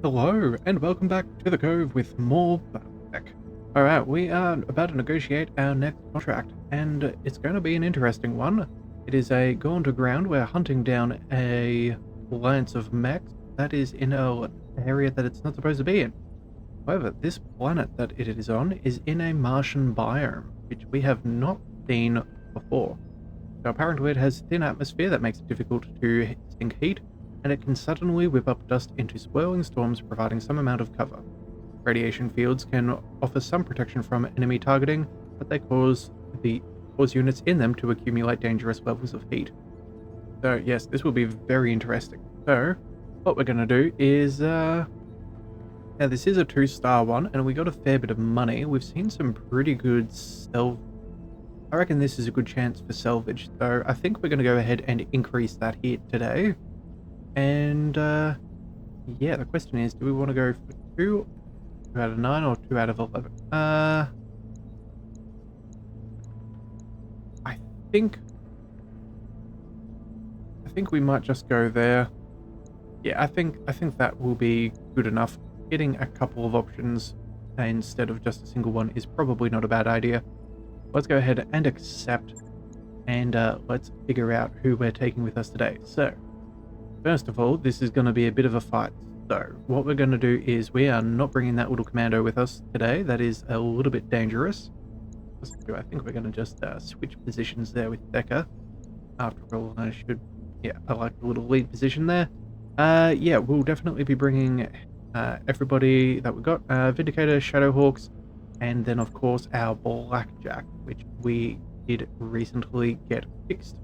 Hello, and welcome back to the Cove with more Battletech. Alright, we are about to negotiate our next contract, and it's going to be an interesting one. It is a go underground. We're hunting down a alliance of mechs that is in an area that it's not supposed to be in. However, this planet that it is on is in a Martian biome, which we have not seen before. So apparently it has thin atmosphere that makes it difficult to sink heat, and it can suddenly whip up dust into swirling storms, providing some amount of cover. Radiation fields can offer some protection from enemy targeting, but they cause units in them to accumulate dangerous levels of heat. So yes, this will be very interesting. So what we're going to do is, now this is a 2-star one, and we got a fair bit of money. We've seen some pretty good I reckon this is a good chance for salvage, so I think we're going to go ahead and increase that here today. And yeah, the question is, do we want to go for 2 out of 9 or 2 out of 11? I think we might just go there. Yeah, I think that will be good enough. Getting a couple of options instead of just a single one is probably not a bad idea. Let's go ahead and accept, and let's figure out who we're taking with us today. So first of all, this is going to be a bit of a fight. So what we're going to do is we are not bringing that little commando with us today. That is a little bit dangerous. I think we're going to just switch positions there with Becca. After all, I like the little lead position there. Yeah, we'll definitely be bringing everybody that we got. Vindicator, Shadowhawks, and then of course our Blackjack, which we did recently get fixed.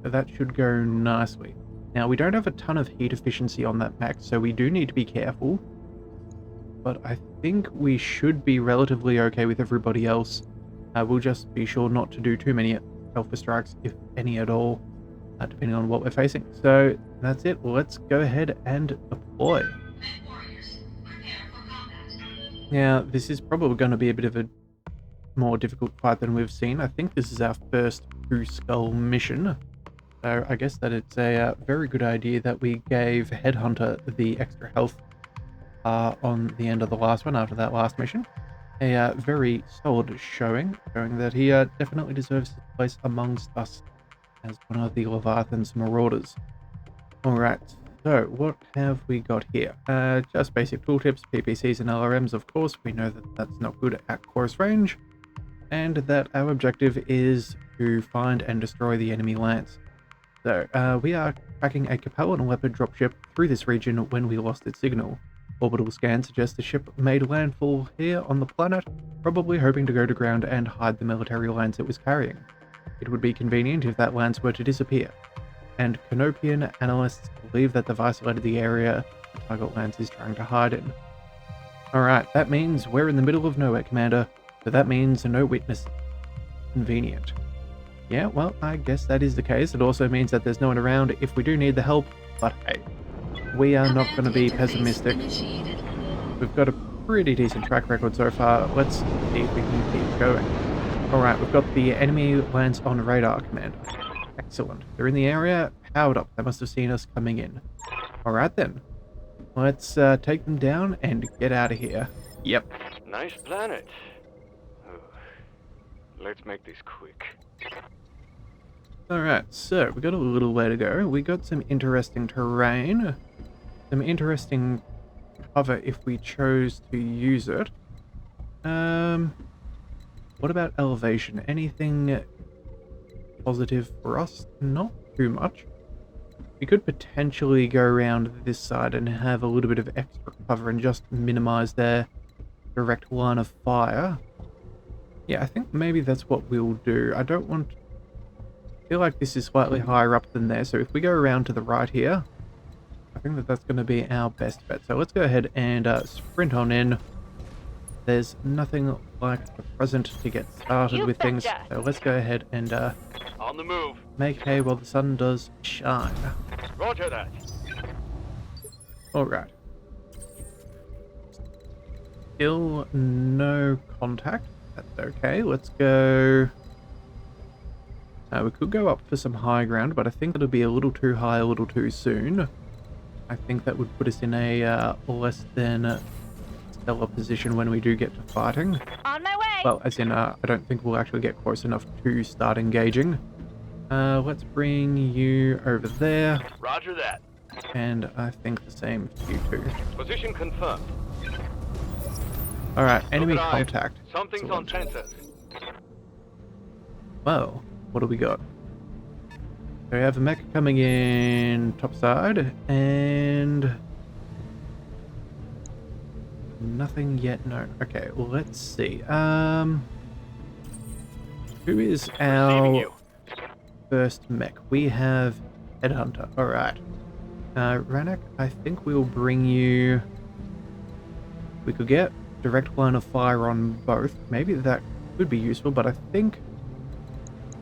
So that should go nicely. Now, we don't have a ton of heat efficiency on that mech, so we do need to be careful. But I think we should be relatively okay with everybody else. We'll just be sure not to do too many alpha strikes, if any at all, depending on what we're facing. So that's it. Let's go ahead and deploy. MechWarriors, prepare for combat. Now, this is probably going to be a bit of a more difficult fight than we've seen. I think this is our first True Skull mission. So I guess that it's a very good idea that we gave Headhunter the extra health on the end of the last one after that last mission. A very solid showing that he definitely deserves his place amongst us as one of the Leviathan's marauders. Alright, so what have we got here? Just basic tooltips, PPCs and LRMs, of course. We know that that's not good at close range, and that our objective is to find and destroy the enemy lands. So, we are tracking a Capellan Leopard dropship through this region when we lost its signal. Orbital scans suggest the ship made landfall here on the planet, probably hoping to go to ground and hide the military lines it was carrying. It would be convenient if that lance were to disappear, and Canopian analysts believe that the isolated the area the target lance is trying to hide in. Alright, that means we're in the middle of nowhere, Commander, so that means no witness. Convenient. Yeah, well, I guess that is the case. It also means that there's no one around if we do need the help, but hey, we are not going to be pessimistic. We've got a pretty decent track record so far. Let's see if we can keep going. Alright, we've got the enemy lands on radar, Commander. Excellent. They're in the area, powered up. They must have seen us coming in. Alright then. Let's take them down and get out of here. Yep. Nice planet. Oh, let's make this quick. Alright, so we got a little way to go. We got some interesting terrain, some interesting cover if we chose to use it. What about elevation? Anything positive for us? Not too much. We could potentially go around this side and have a little bit of extra cover and just minimize their direct line of fire. Yeah, I think maybe that's what we'll do. I feel like this is slightly higher up than there, so if we go around to the right here, I think that that's going to be our best bet. So let's go ahead and sprint on in. There's nothing like the present to get started with things, so let's go ahead and On the move. make hay while the sun does shine. Roger that. Alright. Still no contact. That's okay. Let's go. We could go up for some high ground, but I think it'll be a little too high a little too soon. I think that would put us in a less than stellar position when we do get to fighting. On my way. Well, as in, I don't think we'll actually get close enough to start engaging. Let's bring you over there. Roger that. And I think the same for you too. Position confirmed. Alright, enemy Look at eyes. contact. Something's on Excellent. sensors. Well, what do we got? So we have a mech coming in topside, and nothing yet known. Okay, well, let's see. Who is Receiving our you. first mech? We have Headhunter. Alright. Ranak, I think we'll bring you... We could get direct line of fire on both. Maybe that could be useful, but I think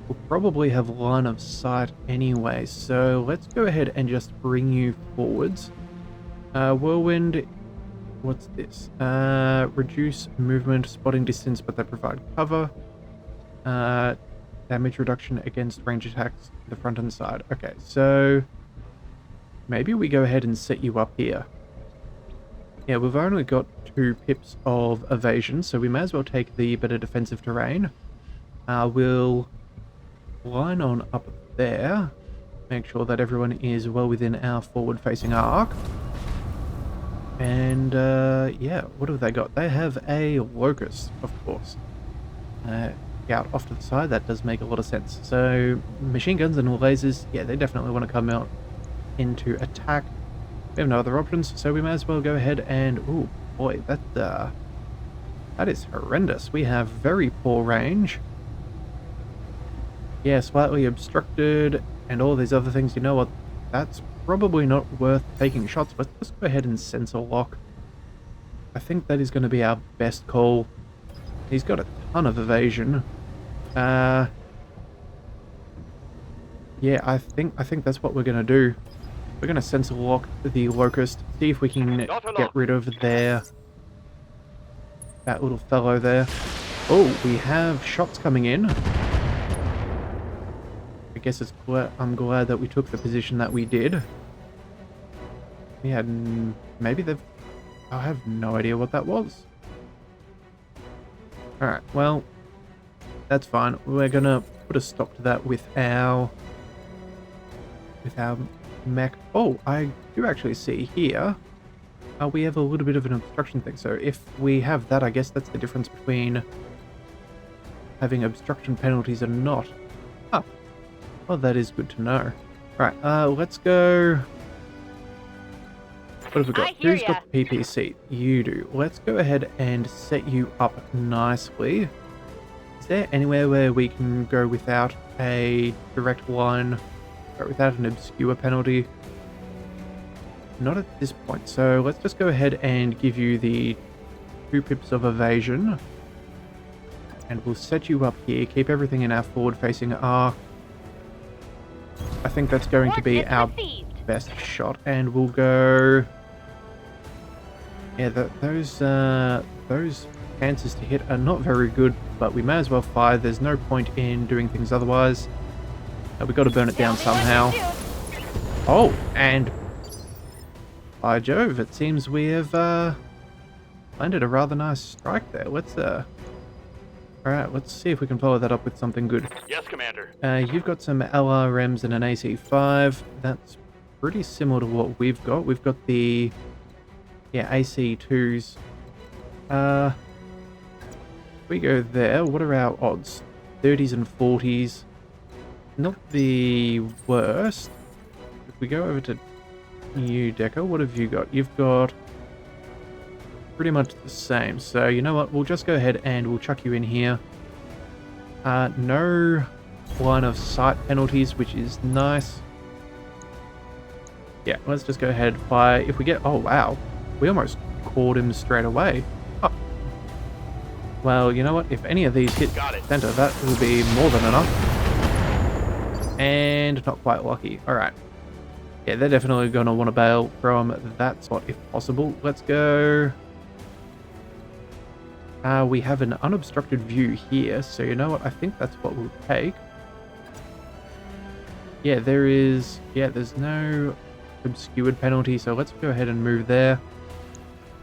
we'll probably have line of sight anyway. So let's go ahead and just bring you forwards. Whirlwind, what's this? Reduce movement, spotting distance, but they provide cover. Damage reduction against range attacks the front and side. Okay, so maybe we go ahead and set you up here. Yeah, we've only got 2 pips of evasion, so we may as well take the better defensive terrain. We'll line on up there. Make sure that everyone is well within our forward-facing arc. And, yeah, what have they got? They have a Locust, of course. Out off to the side, that does make a lot of sense. So, machine guns and lasers, yeah, they definitely want to come out into attack. We have no other options, so we may as well go ahead and... Ooh, boy, that is horrendous. We have very poor range. Yeah, slightly obstructed, and all these other things. You know what? That's probably not worth taking shots. Let's just go ahead and sensor lock. I think that is going to be our best call. He's got a ton of evasion. Yeah, I think that's what we're going to do. We're going to sensor lock the Locust, see if we can get rid of that little fellow there. Oh, we have shots coming in. I guess I'm glad that we took the position that we did. We had... Maybe they've... I have no idea what that was. Alright, well, that's fine. We're going to put a stop to that with our mech. Oh, I do actually see here we have a little bit of an obstruction thing. So if we have that, I guess that's the difference between having obstruction penalties and not. Ah, well, that is good to know. Right, let's go. What have we got? Who's got the PPC? You do. Let's go ahead and set you up nicely. Is there anywhere where we can go without a direct line, or without an obscure penalty? Not at this point. So let's just go ahead and give you the 2 pips of evasion. And we'll set you up here. Keep everything in our forward-facing arc. I think that's going to be our best shot. And we'll go... Yeah, those chances to hit are not very good, but we may as well fire. There's no point in doing things otherwise. We've got to burn it down somehow. Oh, and by Jove, it seems we have landed a rather nice strike there. Let's alright, let's see if we can follow that up with something good. Yes, Commander. You've got some LRMs and an AC-5. That's pretty similar to what we've got. We've got the AC-2s. We go there. What are our odds? 30s and 40s. Not the worst. If we go over to you, Deco, what have you got? You've got pretty much the same. So you know what? We'll just go ahead and we'll chuck you in here. No line of sight penalties, which is nice. Yeah, let's just go ahead and fire. If we get... Oh, wow. We almost caught him straight away. Oh. Well, you know what? If any of these hit center, that will be more than enough. And not quite lucky. Alright. Yeah, they're definitely going to want to bail from that spot if possible. Let's go. We have an unobstructed view here, so you know what? I think that's what we'll take. Yeah, there is... Yeah, there's no obscured penalty, so let's go ahead and move there.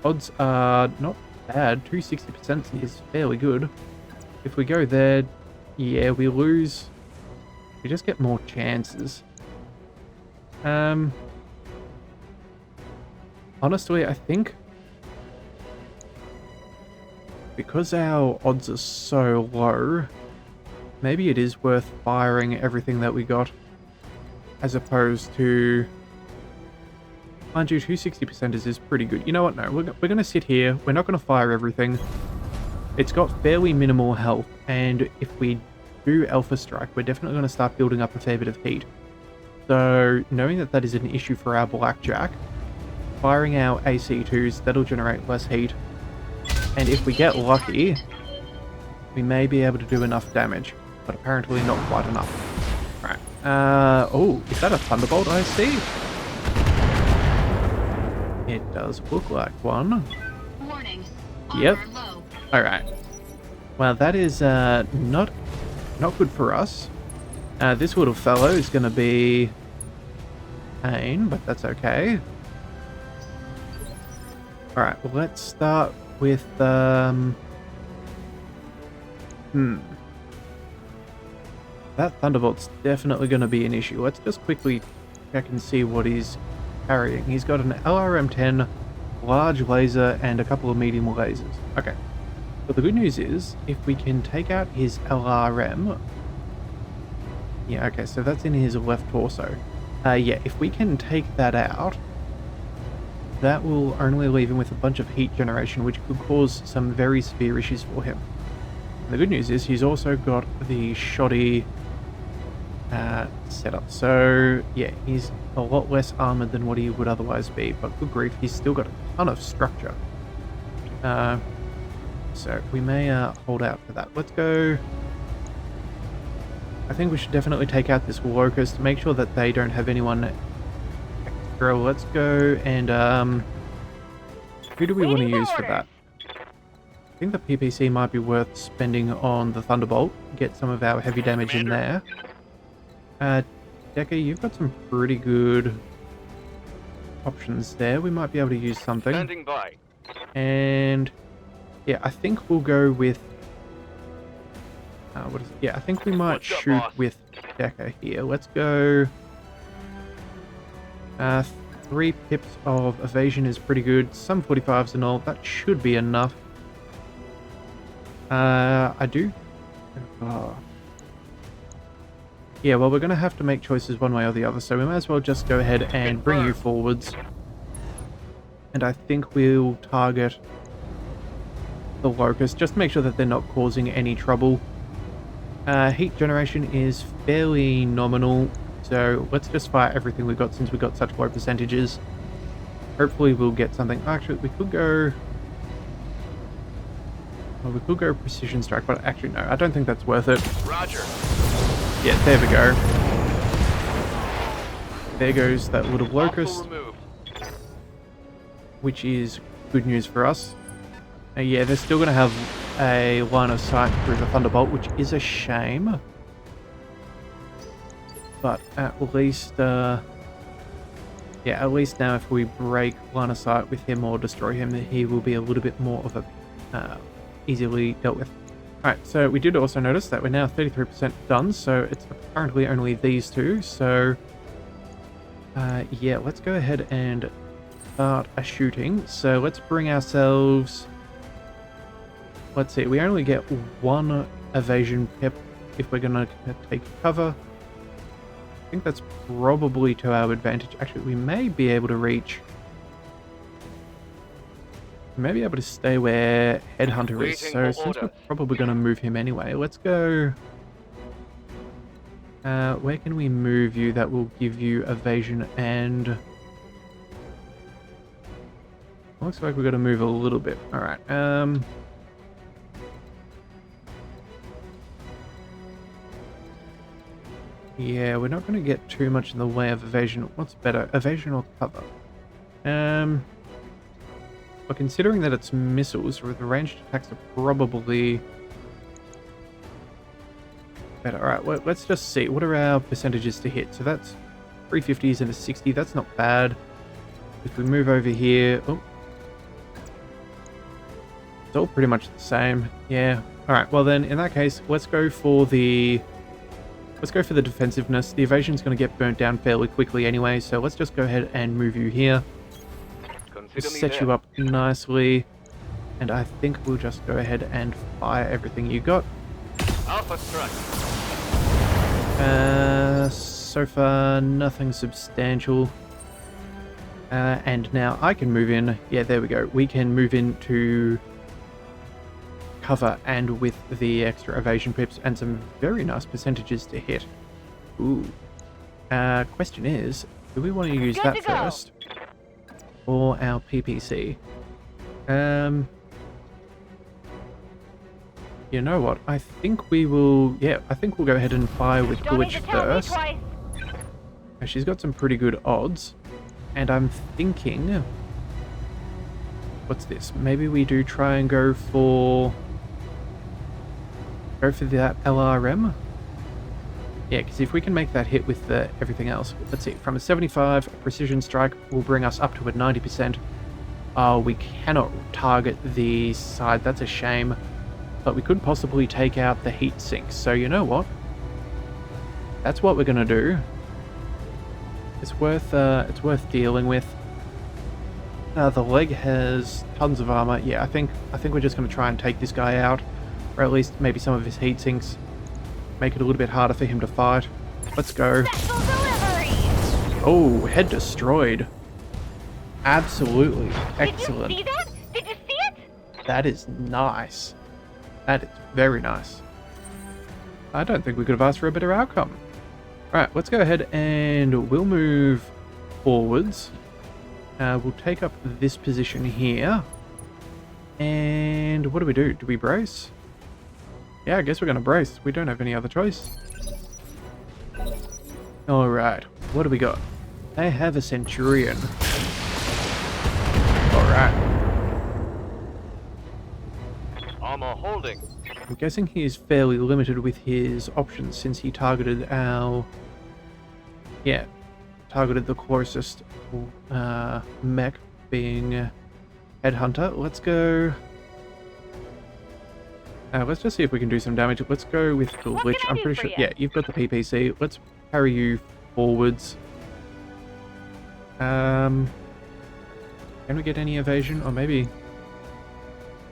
Odds are not bad. 260% is fairly good. If we go there, yeah, we lose. We just get more chances. Honestly, I think because our odds are so low, maybe it is worth firing everything that we got as opposed to... Mind you, 260% is pretty good. You know what? No, we're going to sit here. We're not going to fire everything. It's got fairly minimal health, and if we do Alpha Strike, we're definitely going to start building up a fair bit of heat. So, knowing that that is an issue for our Blackjack, firing our AC2s, that'll generate less heat. And if we get lucky, we may be able to do enough damage, but apparently not quite enough. Alright. Oh, is that a Thunderbolt I see? It does look like one. Warning. Yep. Armor low. Alright. Well, that is not good for us. This little fellow is going to be pain, but that's okay. Alright, well, let's start with... That Thunderbolt's definitely going to be an issue. Let's just quickly check and see what he's carrying. He's got an LRM-10, large laser, and a couple of medium lasers. Okay. But the good news is, if we can take out his LRM... Yeah, okay, so that's in his left torso. Yeah, if we can take that out, that will only leave him with a bunch of heat generation, which could cause some very severe issues for him. And the good news is, he's also got the shoddy setup. So, yeah, he's a lot less armored than what he would otherwise be, but good grief, he's still got a ton of structure. So we may hold out for that. Let's go... I think we should definitely take out this Locust to make sure that they don't have anyone extra. Let's go and... who do we want to use for that? I think the PPC might be worth spending on the Thunderbolt. Get some of our heavy damage in there. Decker, you've got some pretty good options there. We might be able to use something. Standing by. And... yeah, I think we'll go with... what is it? Yeah, I think we might What's up, shoot boss? with Decker here. Let's go... 3 pips of evasion is pretty good. Some 45s and all. That should be enough. I do... yeah, well, we're going to have to make choices one way or the other, so we might as well just go ahead and bring you forwards. And I think we'll target the Locust, just to make sure that they're not causing any trouble. Heat generation is fairly nominal, so let's just fire everything we've got since we've got such low percentages. Hopefully we'll get something. Actually, we could go... well, we could go Precision Strike, but actually no, I don't think that's worth it. Roger. Yeah, there we go. There goes that little Locust, which is good news for us. Yeah, they're still going to have a line of sight through the Thunderbolt, which is a shame. But at least, yeah, at least now if we break line of sight with him or destroy him, he will be a little bit more of a easily dealt with. Alright, so we did also notice that we're now 33% done, so it's apparently only these two. So, yeah, let's go ahead and start a shooting. So let's bring ourselves... let's see, we only get 1 evasion pip if we're going to take cover. I think that's probably to our advantage. Actually, we may be able to reach... we may be able to stay where Headhunter is. So since we're probably going to move him anyway, let's go... where can we move you that will give you evasion and... looks like we've got to move a little bit. Alright, yeah, we're not going to get too much in the way of evasion. What's better, evasion or cover? But considering that it's missiles, the ranged attacks are probably better. Alright, well, let's just see. What are our percentages to hit? So that's 350s and a 60. That's not bad. If we move over here... Oh. It's all pretty much the same. Yeah. Alright, well then, in that case, let's go for the defensiveness. The evasion's going to get burnt down fairly quickly anyway, so let's just go ahead and move you here. Consider me Set there. you up nicely. And I think we'll just go ahead and fire everything you got. Alpha strike. So far, nothing substantial. And now I can move in. Yeah, there we go. We can move into cover and with the extra evasion pips and some very nice percentages to hit. Ooh. Question is, do we want to use that first? Or our PPC? You know what? I think we will... Yeah, I think we'll go ahead and fire with Glitch first. She's got some pretty good odds. And I'm thinking... What's this? Maybe we do try and go for... Go for that LRM? Yeah, because if we can make that hit with everything else... Let's see, from a 75, a precision strike will bring us up to a 90%. We cannot target the side, that's a shame. But we could possibly take out the heat sinks. So you know what? That's what we're gonna do. It's worth dealing with. The leg has tons of armor. Yeah, I think we're just gonna try and take this guy out, or at least maybe some of his heat sinks. Make it a little bit harder for him to fight. Let's go. Oh, head destroyed. Absolutely excellent. Did you see that? Did you see it? That is nice. That is very nice. I don't think we could have asked for a better outcome. Alright, let's go ahead and we'll move forwards. We'll take up this position here. And what do? Do we brace? Yeah, I guess we're going to brace. We don't have any other choice. Alright, what do we got? They have a Centurion. Alright. Armor holding. I'm guessing he is fairly limited with his options since he targeted our... Yeah, targeted the closest mech, being Headhunter. Let's go... let's just see if we can do some damage. Let's go with Glitch. I'm pretty sure... Yeah, you've got the PPC. Let's carry you forwards. Can we get any evasion? Or maybe...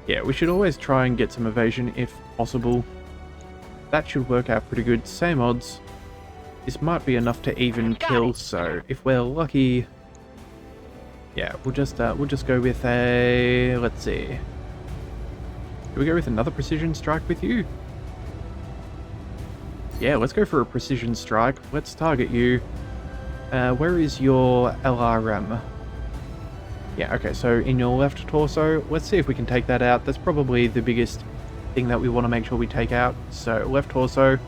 Yeah, we should always try and get some evasion if possible. That should work out pretty good. Same odds. This might be enough to even kill, so if we're lucky... Yeah, we'll just go with a... Let's see. Do we go with another precision strike with you? Yeah, let's go for a precision strike. Let's target you. Where is your LRM? Yeah, okay, so in your left torso, let's see if we can take that out. That's probably the biggest thing that we want to make sure we take out. So, left torso,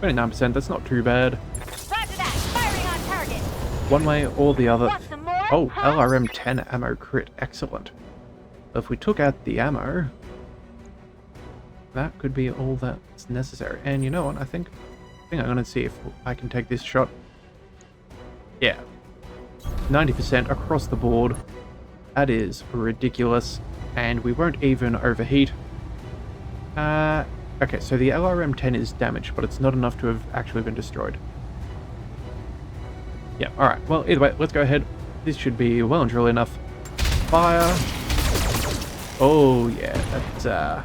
29%, that's not too bad. Roger that. Firing on target. One way or the other. Want some more? Oh, Huh? LRM 10 ammo crit, excellent. If we took out the ammo, that could be all that's necessary. And you know what, I think I'm going to see if I can take this shot. Yeah, 90% across the board. That is ridiculous, and we won't even overheat. Okay, so the LRM-10 is damaged, but it's not enough to have actually been destroyed. Yeah, alright, well, either way, let's go ahead. This should be well and truly enough. Fire! Oh, yeah,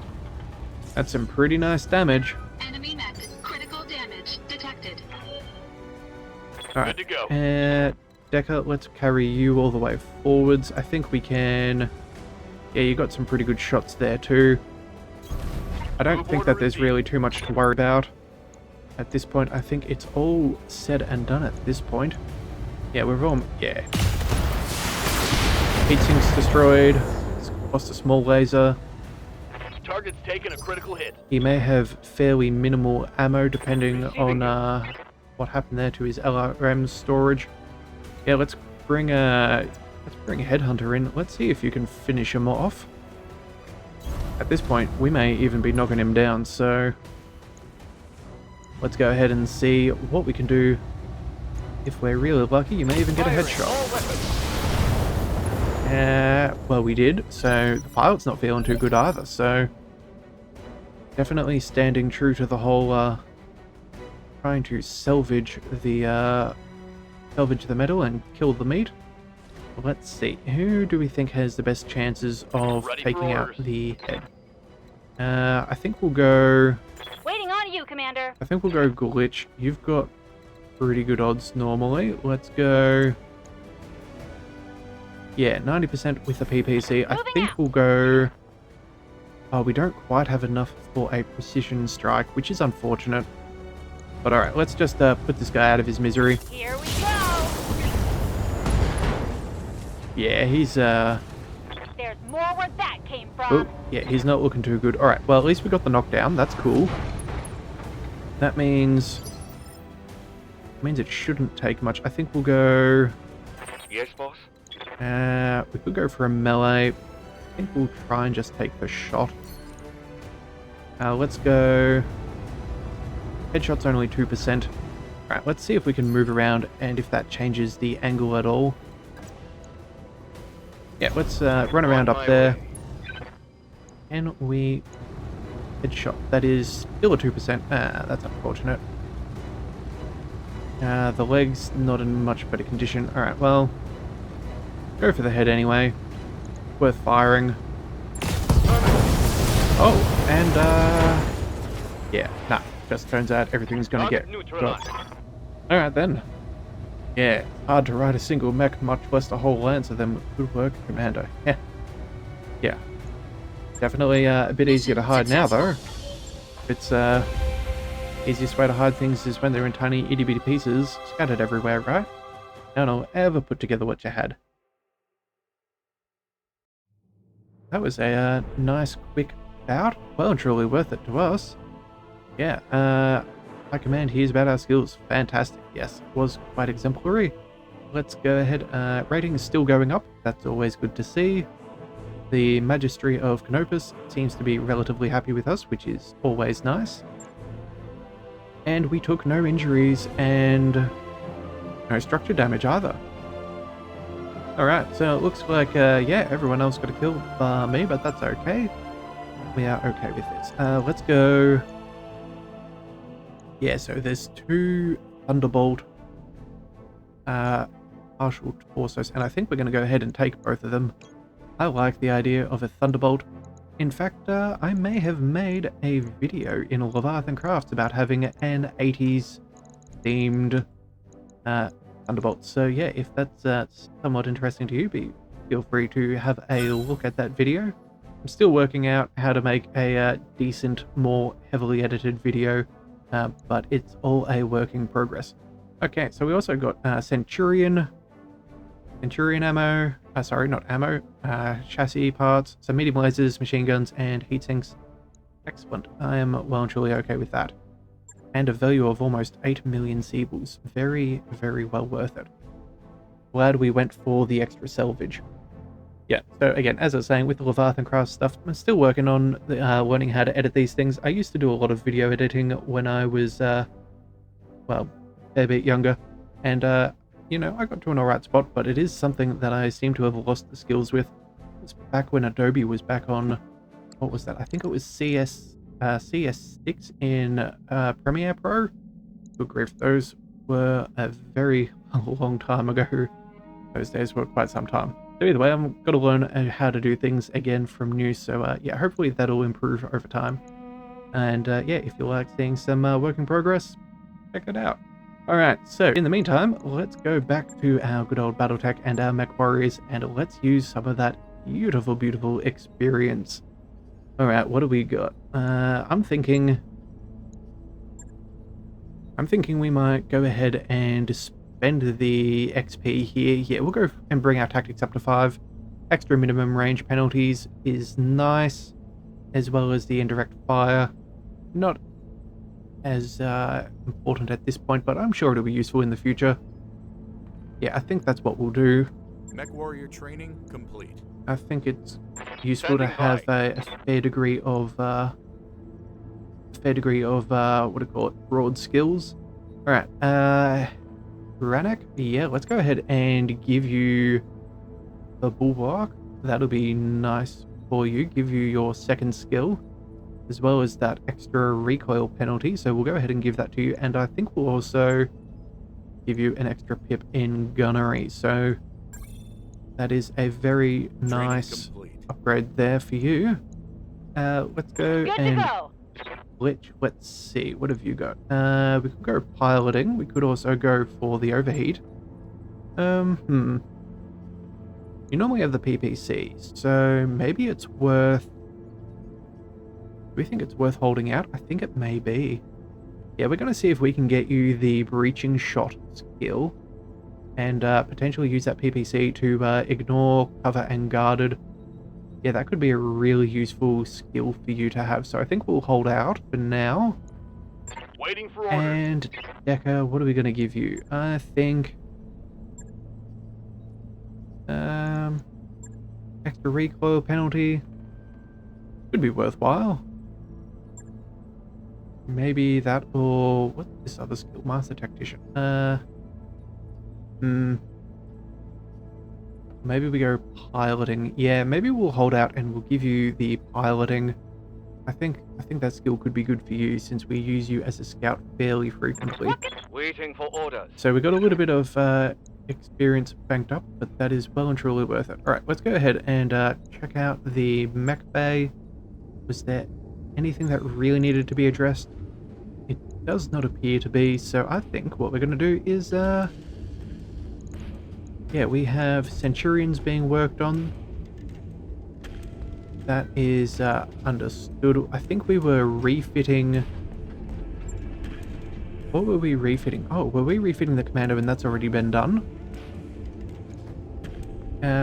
that's some pretty nice damage. Enemy mech. Critical damage detected. Alright, Good to go. Decker, let's carry you all the way forwards. I think we can... Yeah, you got some pretty good shots there too. I don't think that there's really too much to worry about. At this point, I think it's all said and done at this point. Yeah, we've all... Yeah. Heat sinks destroyed. It's lost a small laser. Target's taken a critical hit. He may have fairly minimal ammo depending on what happened there to his LRM storage. Yeah, let's bring Headhunter in. Let's see if you can finish him off. At this point, we may even be knocking him down, so let's go ahead and see what we can do. If we're really lucky, you may even get a Firing headshot. all weapons. Well, we did, so the pilot's not feeling too good either, so definitely standing true to the whole, trying to salvage the metal and kill the meat. Let's see, who do we think has the best chances of Ready for taking out orders. the head? I think we'll go... Waiting on you, Commander. I think we'll go Glitch. You've got pretty good odds normally. Let's go... Yeah, 90% with the PPC. I Moving think out. we'll go... Oh, we don't quite have enough for a precision strike, which is unfortunate. But alright, let's just put this guy out of his misery. Here we go. Yeah, he's There's more where that came from. Oh, yeah, he's not looking too good. Alright, well, at least we got the knockdown. That's cool. That means it shouldn't take much. I think we'll go... Yes, boss. We could go for a melee. I think we'll try and just take the shot. Let's go... Headshot's only 2%. Alright, let's see if we can move around and if that changes the angle at all. Yeah, let's run around On up my there. way. Can we... Headshot. That is still a 2%. That's unfortunate. The leg's not in much better condition. Alright, well... Go for the head anyway. Worth firing. Oh, and yeah, nah. Just turns out everything's gonna Target get neutralized. got. Alright then. Yeah, hard to ride a single mech, much less a whole lance of them. Good work, Commander. Yeah. Yeah. Definitely a bit easier to hide now though. It's easiest way to hide things is when they're in tiny itty bitty pieces, scattered everywhere, right? No one will ever put together what you had. That was a nice quick bout. Well and truly worth it to us. Yeah, High Command hears about our skills. Fantastic. Yes, it was quite exemplary. Let's go ahead. Rating is still going up. That's always good to see. The Magistry of Canopus seems to be relatively happy with us, which is always nice. And we took no injuries and no structure damage either. Alright, so it looks like, yeah, everyone else got a kill bar me, but that's okay. We are okay with this. Let's go... Yeah, so there's 2 Thunderbolt partial torsos, and I think we're going to go ahead and take both of them. I like the idea of a Thunderbolt. In fact, I may have made a video in Leviathan Crafts about having an 80s themed Thunderbolt. So yeah, if that's somewhat interesting to you, feel free to have a look at that video. I'm still working out how to make a decent, more heavily edited video, but it's all a work in progress. Okay, so we also got Centurion ammo, sorry, not ammo, chassis parts, some medium lasers, machine guns, and heat sinks. Excellent. I am well and truly okay with that. And a value of almost 8 million Seables. Very, very well worth it. Glad we went for the extra salvage. Yeah, so again, as I was saying, with the Leviathan Craft stuff, I'm still working on learning how to edit these things. I used to do a lot of video editing when I was, well, a bit younger. And, you know, I got to an alright spot, but it is something that I seem to have lost the skills with. It's back when Adobe was back on, what was that? I think it was CS6 in Premiere Pro. Good grief, those were a very long time ago. Those days were quite some time. So either way, I'm going to learn how to do things again from new, so yeah, hopefully that'll improve over time. And yeah, if you like seeing some work in progress, check it out. Alright, so in the meantime, let's go back to our good old Battletech and our MechWarriors, and let's use some of that beautiful, beautiful experience. Alright, what do we got? I'm thinking we might go ahead and spend the XP here. Yeah, we'll go and bring our tactics up to 5. Extra minimum range penalties is nice, as well as the indirect fire. Not as important at this point, but I'm sure it'll be useful in the future. Yeah, I think that's what we'll do. MechWarrior training complete. I think it's useful to have a fair degree of what do you call it, broad skills. All right. Ranak? Yeah, let's go ahead and give you the Bulwark. That'll be nice for you. Give you your second skill, as well as that extra recoil penalty. So we'll go ahead and give that to you. And I think we'll also give you an extra pip in gunnery. So that is a very nice upgrade there for you. Let's go Good and to go. glitch. Let's see, what have you got? We could go piloting. We could also go for the overheat. You normally have the PPC, so maybe it's worth... Do we think it's worth holding out? I think it may be. Yeah, we're going to see if we can get you the breaching shot skill and potentially use that PPC to ignore, cover, and guarded. Yeah, that could be a really useful skill for you to have. So I think we'll hold out for now. Waiting for orders. And Decker, what are we going to give you? I think... extra recoil penalty could be worthwhile. Maybe that, or what's this other skill? Master Tactician. Maybe we go piloting. Yeah, maybe we'll hold out and we'll give you the piloting. I think that skill could be good for you since we use you as a scout fairly frequently. Waiting for orders. So we got a little bit of experience banked up, but that is well and truly worth it. All right, let's go ahead and check out the mech bay. Was there anything that really needed to be addressed? It does not appear to be, so I think what we're going to do is yeah, we have Centurions being worked on. That is understood. I think we were refitting... What were we refitting? Oh, were we refitting the Commando and that's already been done?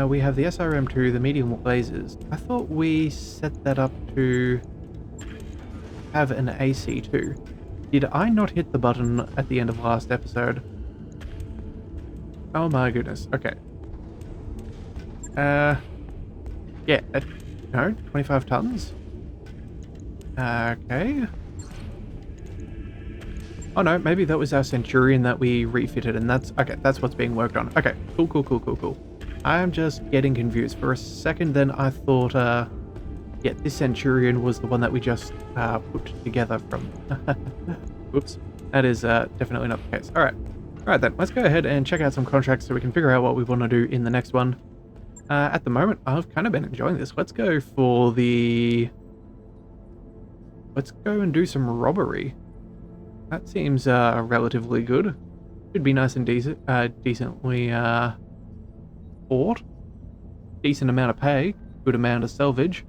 We have the SRM2, the medium lasers. I thought we set that up to have an AC2. Did I not hit the button at the end of last episode? Oh my goodness. Okay. Yeah, no, 25 tons. Okay. Oh no, maybe that was our Centurion that we refitted, and that's okay. That's what's being worked on. Okay, cool. I'm just getting confused. For a second, then I thought, yeah, this Centurion was the one that we just put together from. Whoops, that is definitely not the case. All right then, let's go ahead and check out some contracts so we can figure out what we want to do in the next one. At the moment, I've kind of been enjoying this. Let's go for the... Let's go and do some robbery. That seems relatively good. Should be nice and decently bought. Decent amount of pay. Good amount of salvage.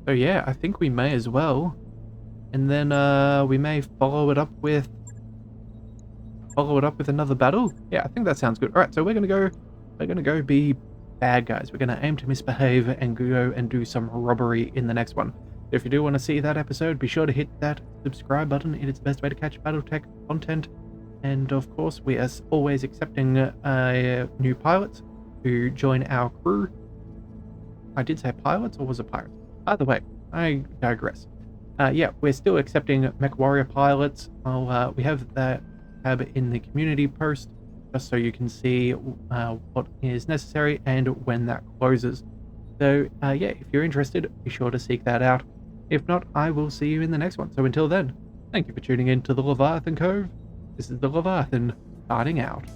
So yeah, I think we may as well. And then we may follow it up with another battle. Yeah, I think that sounds good. All right, so we're gonna go be bad guys. We're gonna aim to misbehave and go and do some robbery in the next one. If you do want to see that episode, be sure to hit that subscribe button. It is the best way to catch Battletech content. And of course, we are always accepting new pilots to join our crew. I did say pilots, or was it pirates? Either way, I digress. Yeah, we're still accepting MechWarrior pilots. We have that tab in the community post, just so you can see what is necessary and when that closes. So yeah, if you're interested, be sure to seek that out. If not, I will see you in the next one. So until then, thank you for tuning in to the Leviathan Cove. This is the Leviathan, signing out.